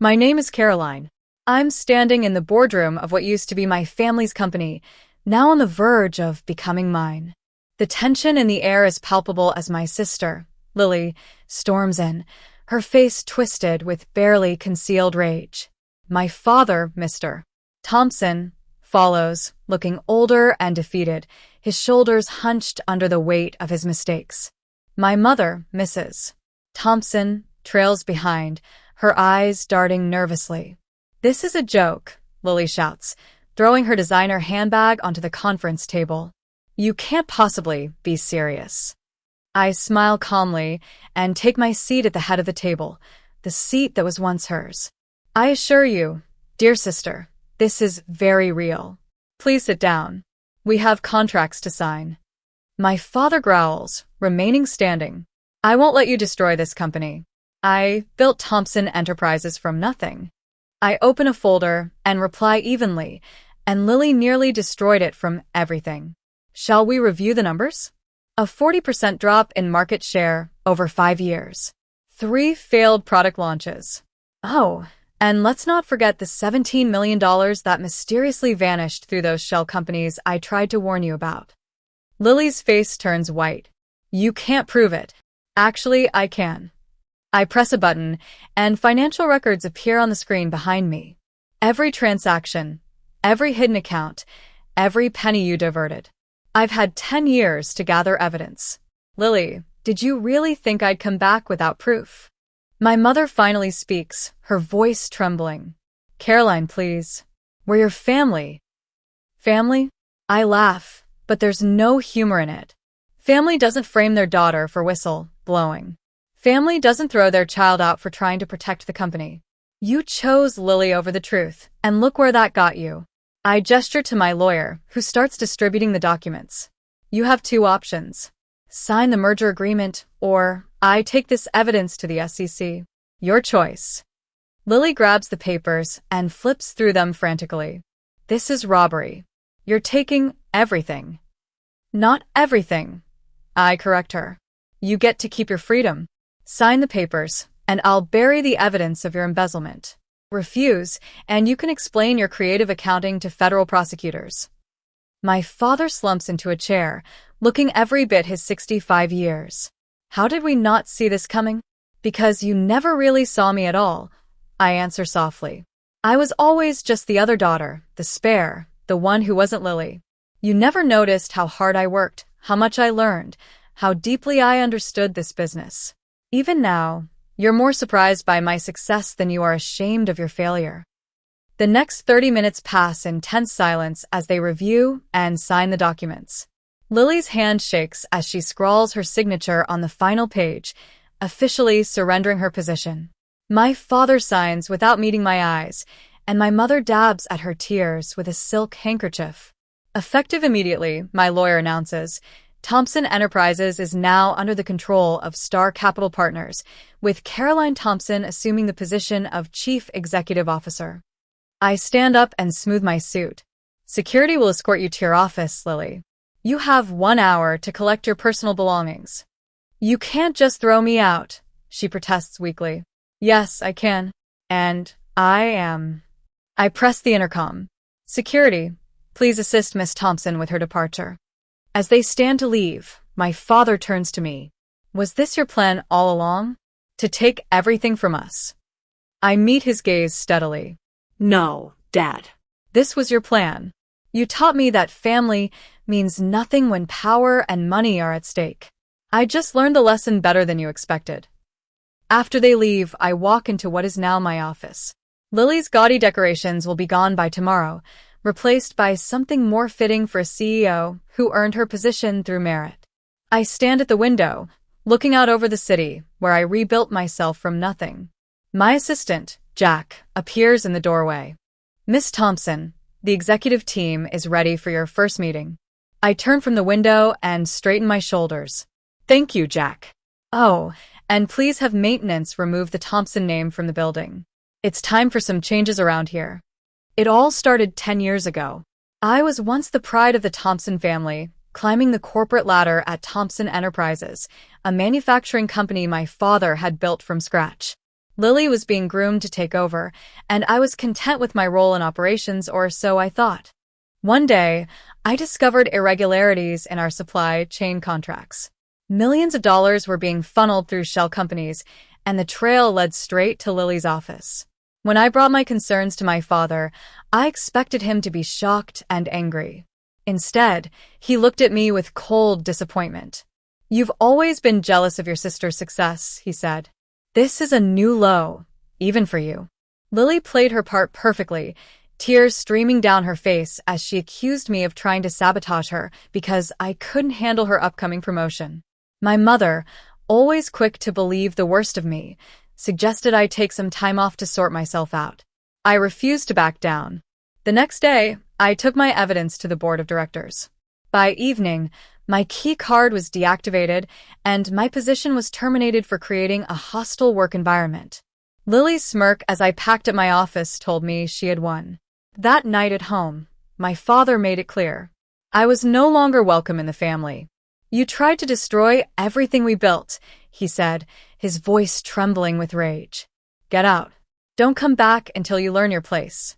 My name is Caroline. I'm standing in the boardroom of what used to be my family's company, now on the verge of becoming mine. The tension in the air is palpable as my sister, Lily, storms in, her face twisted with barely concealed rage. My father, Mr. Thompson, follows, looking older and defeated, his shoulders hunched under the weight of his mistakes. My mother, Mrs. Thompson, trails behind, her eyes darting nervously. "This is a joke," Lily shouts, throwing her designer handbag onto the conference table. "You can't possibly be serious." I smile calmly and take my seat at the head of the table, the seat that was once hers. "I assure you, dear sister, this is very real. Please sit down. We have contracts to sign." My father growls, remaining standing. "I won't let you destroy this company. I built Thompson Enterprises from nothing." I open a folder and reply evenly, and Lily nearly destroyed it from everything. "Shall we review the numbers?" A 40% drop in market share over 5 years. 3 failed product launches. Oh, and let's not forget the $17 million that mysteriously vanished through those shell companies I tried to warn you about. Lily's face turns white. "You can't prove it." "Actually, I can." I press a button, and financial records appear on the screen behind me. Every transaction, every hidden account, every penny you diverted. I've had 10 years to gather evidence. "Lily, did you really think I'd come back without proof?" My mother finally speaks, her voice trembling. "Caroline, please. We're your family." "Family?" I laugh, but there's no humor in it. Family doesn't frame their daughter for whistle-blowing. Family doesn't throw their child out for trying to protect the company. You chose Lily over the truth, and look where that got you. I gesture to my lawyer, who starts distributing the documents. "You have 2 options. Sign the merger agreement, or I take this evidence to the SEC. Your choice." Lily grabs the papers and flips through them frantically. "This is robbery. You're taking everything." "Not everything," I correct her. "You get to keep your freedom. Sign the papers, and I'll bury the evidence of your embezzlement. Refuse, and you can explain your creative accounting to federal prosecutors." My father slumps into a chair, looking every bit his 65 years. "How did we not see this coming?" "Because you never really saw me at all," I answer softly. "I was always just the other daughter, the spare, the one who wasn't Lily. You never noticed how hard I worked, how much I learned, how deeply I understood this business. Even now, you're more surprised by my success than you are ashamed of your failure." The next 30 minutes pass in tense silence as they review and sign the documents. Lily's hand shakes as she scrawls her signature on the final page, officially surrendering her position. My father signs without meeting my eyes, and my mother dabs at her tears with a silk handkerchief. Effective immediately, my lawyer announces, Thompson Enterprises is now under the control of Star Capital Partners, with Caroline Thompson assuming the position of Chief Executive Officer. I stand up and smooth my suit. "Security will escort you to your office, Lily. You have 1 hour to collect your personal belongings." "You can't just throw me out," she protests weakly. "Yes, I can. And I am." I press the intercom. "Security, please assist Miss Thompson with her departure." As they stand to leave, my father turns to me. "Was this your plan all along? To take everything from us?" I meet his gaze steadily. "No, Dad. "This was your plan. You taught me that family means nothing when power and money are at stake. I just learned the lesson better than you expected." After they leave, I walk into what is now my office. Lily's gaudy decorations will be gone by tomorrow, replaced by something more fitting for a CEO who earned her position through merit. I stand at the window, looking out over the city, where I rebuilt myself from nothing. My assistant, Jack, appears in the doorway. "Miss Thompson, the executive team is ready for your first meeting." I turn from the window and straighten my shoulders. "Thank you, Jack." "Oh, and please have maintenance remove the Thompson name from the building. It's time for some changes around here." It all started 10 years ago. I was once the pride of the Thompson family, climbing the corporate ladder at Thompson Enterprises, a manufacturing company my father had built from scratch. Lily was being groomed to take over, and I was content with my role in operations, or so I thought. One day, I discovered irregularities in our supply chain contracts. Millions of dollars were being funneled through shell companies, and the trail led straight to Lily's office. When I brought my concerns to my father, I expected him to be shocked and angry. Instead, he looked at me with cold disappointment. "You've always been jealous of your sister's success," he said. "This is a new low, even for you." Lily played her part perfectly, tears streaming down her face as she accused me of trying to sabotage her because I couldn't handle her upcoming promotion. My mother, always quick to believe the worst of me, suggested I take some time off to sort myself out. I refused to back down. The next day, I took my evidence to the board of directors. By evening, my key card was deactivated and my position was terminated for creating a hostile work environment. Lily's smirk as I packed at my office told me she had won. That night at home, my father made it clear. I was no longer welcome in the family. "You tried to destroy everything we built," he said, his voice trembling with rage. "Get out. Don't come back until you learn your place."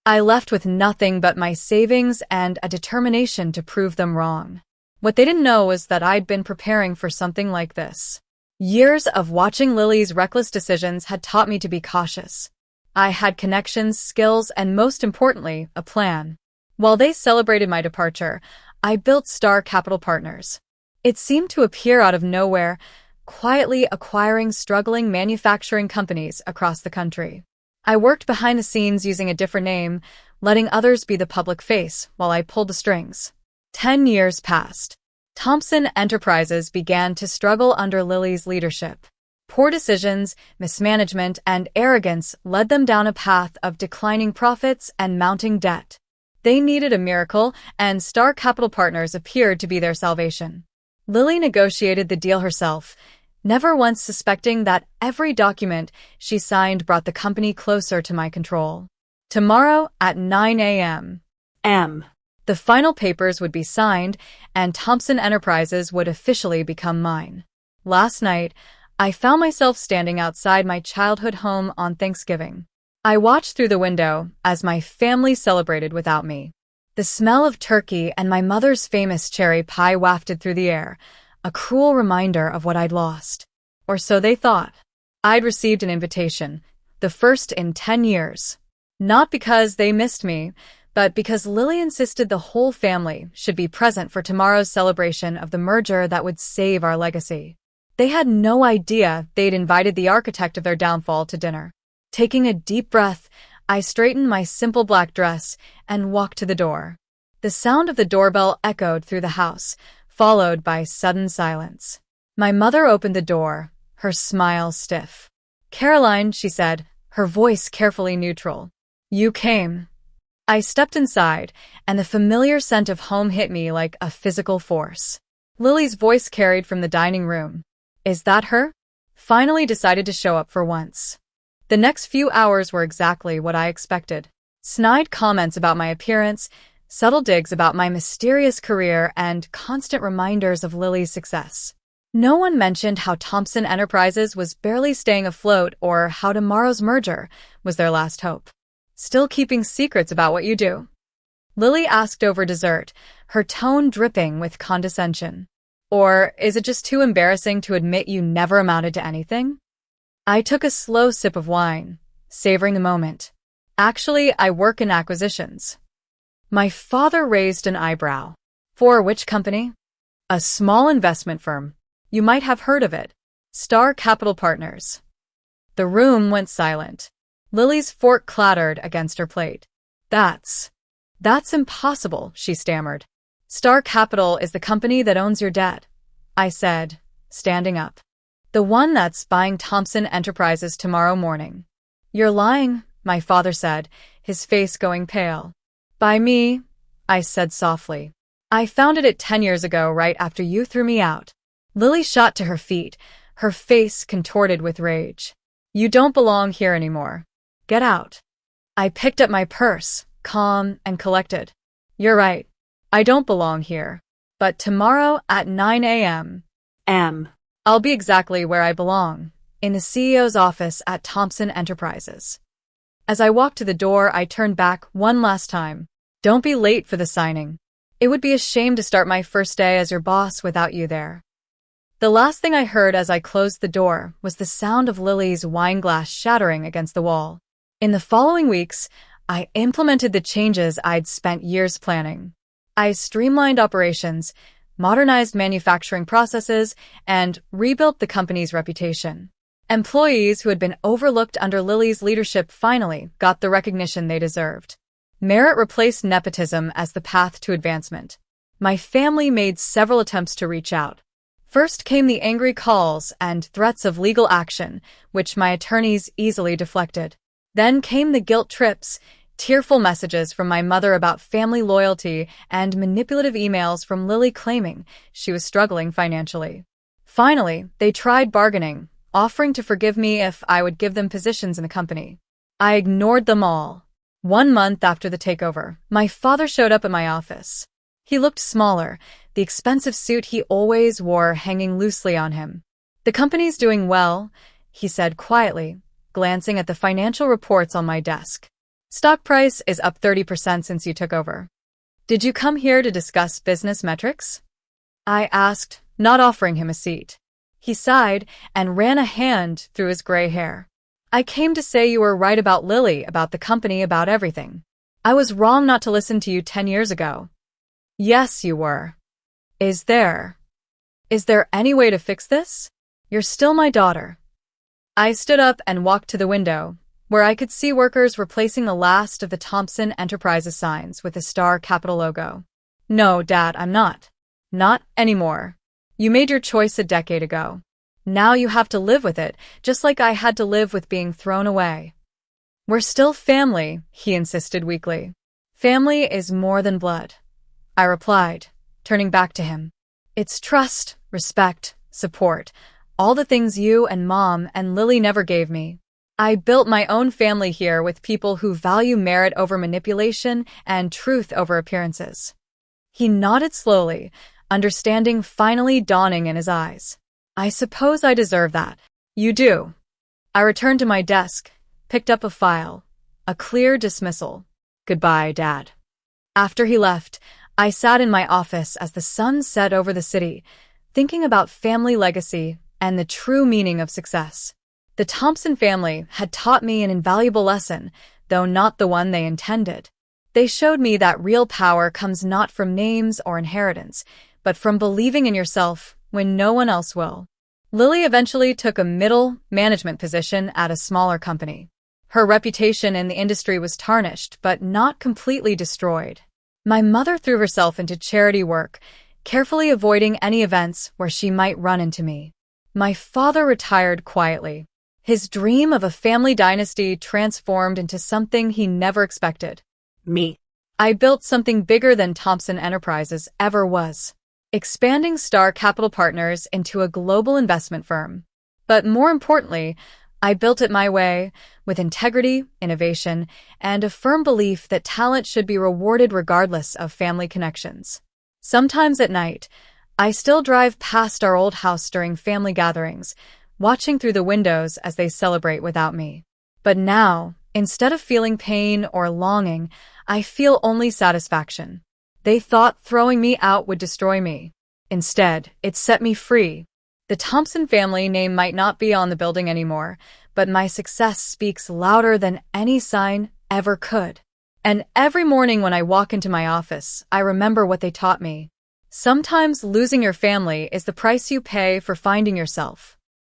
I left with nothing but my savings and a determination to prove them wrong. What they didn't know was that I'd been preparing for something like this. Years of watching Lily's reckless decisions had taught me to be cautious. I had connections, skills, and most importantly, a plan. While they celebrated my departure, I built Star Capital Partners. It seemed to appear out of nowhere, quietly acquiring struggling manufacturing companies across the country. I worked behind the scenes using a different name, letting others be the public face while I pulled the strings. 10 years passed. Thompson Enterprises began to struggle under Lily's leadership. Poor decisions, mismanagement, and arrogance led them down a path of declining profits and mounting debt. They needed a miracle, and Star Capital Partners appeared to be their salvation. Lily negotiated the deal herself, never once suspecting that every document she signed brought the company closer to my control. Tomorrow at 9 a.m. The final papers would be signed, and Thompson Enterprises would officially become mine. Last night, I found myself standing outside my childhood home on Thanksgiving. I watched through the window as my family celebrated without me. The smell of turkey and my mother's famous cherry pie wafted through the air, a cruel reminder of what I'd lost. Or so they thought. I'd received an invitation, the first in 10 years. Not because they missed me, but because Lily insisted the whole family should be present for tomorrow's celebration of the merger that would save our legacy. They had no idea they'd invited the architect of their downfall to dinner. Taking a deep breath, I straightened my simple black dress and walked to the door. The sound of the doorbell echoed through the house, followed by sudden silence. My mother opened the door, her smile stiff. "Caroline," she said, her voice carefully neutral. "You came." I stepped inside, and the familiar scent of home hit me like a physical force. Lily's voice carried from the dining room. "Is that her?" Finally decided to show up for once. The next few hours were exactly what I expected. Snide comments about my appearance, subtle digs about my mysterious career, and constant reminders of Lily's success. No one mentioned how Thompson Enterprises was barely staying afloat or how tomorrow's merger was their last hope. "Still keeping secrets about what you do?" Lily asked over dessert, her tone dripping with condescension. "Or is it just too embarrassing to admit you never amounted to anything?" I took a slow sip of wine, savoring the moment. "Actually, I work in acquisitions." My father raised an eyebrow. "For which company?" "A small investment firm. You might have heard of it. Star Capital Partners." The room went silent. Lily's fork clattered against her plate. That's impossible," she stammered. "Star Capital is the company that owns your debt," I said, standing up. "The one that's buying Thompson Enterprises tomorrow morning." "You're lying," my father said, his face going pale. "By me," I said softly. "I founded it 10 years ago, right after you threw me out." Lily shot to her feet, her face contorted with rage. "You don't belong here anymore. Get out." I picked up my purse, calm and collected. "You're right. I don't belong here. But tomorrow at 9 a.m. M. I'll be exactly where I belong. in the CEO's office at Thompson Enterprises. As I walked to the door, I turned back one last time. Don't be late for the signing. It would be a shame to start my first day as your boss without you there. The last thing I heard as I closed the door was the sound of Lily's wine glass shattering against the wall. In the following weeks, I implemented the changes I'd spent years planning. I streamlined operations, modernized manufacturing processes, and rebuilt the company's reputation. Employees who had been overlooked under Lily's leadership finally got the recognition they deserved. Merit replaced nepotism as the path to advancement. My family made several attempts to reach out. First came the angry calls and threats of legal action, which my attorneys easily deflected. Then came the guilt trips, tearful messages from my mother about family loyalty, and manipulative emails from Lily claiming she was struggling financially. Finally, they tried bargaining, offering to forgive me if I would give them positions in the company. I ignored them all. 1 month after the takeover, my father showed up at my office. He looked smaller, the expensive suit he always wore hanging loosely on him. "The company's doing well," he said quietly, glancing at the financial reports on my desk. "Stock price is up 30% since you took over. Did you come here to discuss business metrics?" I asked, not offering him a seat. He sighed and ran a hand through his gray hair. "I came to say you were right about Lily, about the company, about everything. I was wrong not to listen to you 10 years ago." "Yes, you were. Is there any way to fix this? You're still my daughter." I stood up and walked to the window, where I could see workers replacing the last of the Thompson Enterprises signs with the Star Capital logo. "No, Dad, I'm not. Not anymore. You made your choice a decade ago. Now you have to live with it, just like I had to live with being thrown away." "We're still family," he insisted weakly. "Family is more than blood," I replied, turning back to him. "It's trust, respect, support, all the things you and Mom and Lily never gave me. I built my own family here with people who value merit over manipulation and truth over appearances." He nodded slowly, understanding finally dawning in his eyes. "I suppose I deserve that." "You do." I returned to my desk, picked up a file, a clear dismissal. "Goodbye, Dad." After he left, I sat in my office as the sun set over the city, thinking about family legacy and the true meaning of success. The Thompson family had taught me an invaluable lesson, though not the one they intended. They showed me that real power comes not from names or inheritance, but from believing in yourself when no one else will. Lily eventually took a middle management position at a smaller company. Her reputation in the industry was tarnished, but not completely destroyed. My mother threw herself into charity work, carefully avoiding any events where she might run into me. My father retired quietly. His dream of a family dynasty transformed into something he never expected. Me. I built something bigger than Thompson Enterprises ever was, expanding Star Capital Partners into a global investment firm. But more importantly, I built it my way, with integrity, innovation, and a firm belief that talent should be rewarded regardless of family connections. Sometimes at night, I still drive past our old house during family gatherings, watching through the windows as they celebrate without me. But now, instead of feeling pain or longing, I feel only satisfaction. They thought throwing me out would destroy me. Instead, it set me free. The Thompson family name might not be on the building anymore, but my success speaks louder than any sign ever could. And every morning when I walk into my office, I remember what they taught me. Sometimes losing your family is the price you pay for finding yourself.